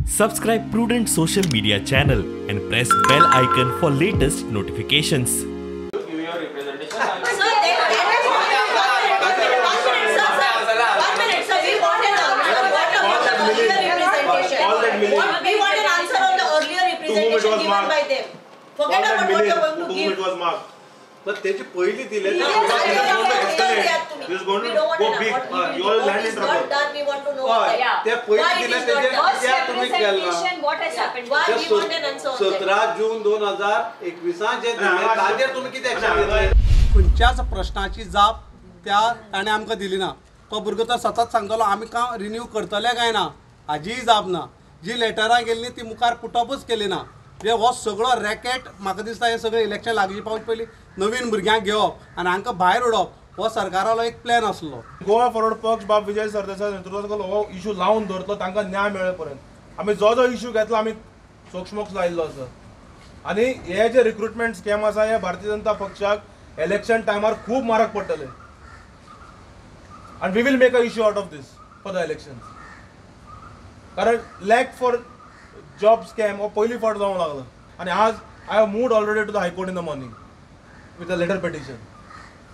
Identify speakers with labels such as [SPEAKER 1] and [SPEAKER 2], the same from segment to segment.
[SPEAKER 1] Subscribe Prudent social media channel and press bell icon for latest notifications.
[SPEAKER 2] Give your representation.
[SPEAKER 3] We want an answer on the earlier representation given by them. Forget about what you're going to give.
[SPEAKER 4] It was marked. But तेची पहिली दिले
[SPEAKER 3] We don't want
[SPEAKER 4] go
[SPEAKER 3] an
[SPEAKER 4] big.
[SPEAKER 3] what
[SPEAKER 4] You all
[SPEAKER 3] what
[SPEAKER 4] land
[SPEAKER 3] is
[SPEAKER 4] in
[SPEAKER 3] not
[SPEAKER 4] trouble.
[SPEAKER 3] done. We want to know
[SPEAKER 4] ते
[SPEAKER 3] why
[SPEAKER 4] पहिली
[SPEAKER 3] it
[SPEAKER 4] दिले
[SPEAKER 3] is not
[SPEAKER 4] त्याचे
[SPEAKER 3] done.
[SPEAKER 4] त्या तुम्ही केला.
[SPEAKER 5] Representation, what has happened?
[SPEAKER 3] Why we want an answer on that.
[SPEAKER 6] 17 जून 2021 जे दिले ताजेर तुम्ही किती ऍक्शन घेतले?
[SPEAKER 7] खंयच्याच प्रश्नाची जाप त्या ताणें आमकां दिली ना. तो भुरगो तो सतत सांगतालो आमी काम रिन्यू करतले काय ना हाजीय जाप ना. जी लेटरां गेल्ली ती मुखार पुटअपच केली ना. जे हो सगळो रॅकेट म्हाका दिसता हे सगळें इलेक्शन लागची पावचे पयलीं नवीन भुरग्यांक घेवप आनी हांकां भायर उडोवप हो सरकारालो एक प्लॅन आसलो.
[SPEAKER 4] गोवा फॉरवर्ड पक्ष बाब विजय सरदेसाय नेतृत्वाखाल हो इशू लावन दवरतलो तांकां न्याय मेळे पर्यंत आमी जो इशू घेतला आमी सोक्षमोक्ष लायिल्लो आसा. आनी हे जे रिक्रुटमेंट स्कॅम आसा हे भारतीय जनता पक्षाक इलेक्शन टायमार खूब म्हारग पडटले. and we will make a issue out of this for the elections. कारण lack for job scam or पहिली फावट जावंक लागला आणि आज I have moved already to the High Court in the morning with a letter petition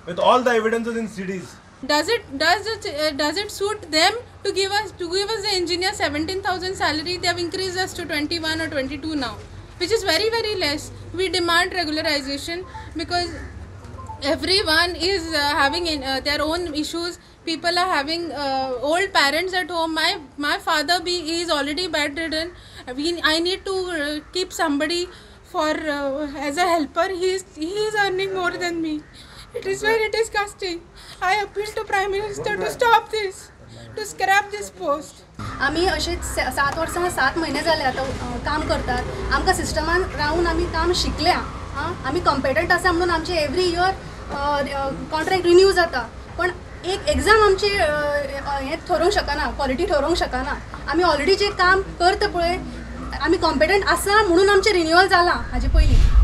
[SPEAKER 4] with all the evidences in CDs.
[SPEAKER 8] Does it suit them to give us the engineer 17,000 salary? They have increased us to 21 or 22 now, which is very, very less. We demand regularization because everyone is having their own issues. People are having old parents at home. My father is already bedridden. I need to keep somebody for as a helper. He is earning more than me. It is very disgusting. I appeal to Prime Minister to stop this, to scrap this post.
[SPEAKER 9] आम्ही असे 7 वर्सां 7 महिने जाले आता काम करतात. आमकां सिस्टमान रावून आमी काम शिकल्या. आमी कॉम्पिटंट आसा म्हणून आमचे एवरी इयर कॉन्ट्रॅक्ट रिन्यू जाता. पण एक एग्जाम आमची हे ठरोवंक शकना, क्वॉलिटी ठरोवंक शकना. आमी ऑलरेडी जे काम करता पळय आमी कॉम्पिटंट आसा म्हणून आमचे रिन्यूअल जाला हाजे पयलीं.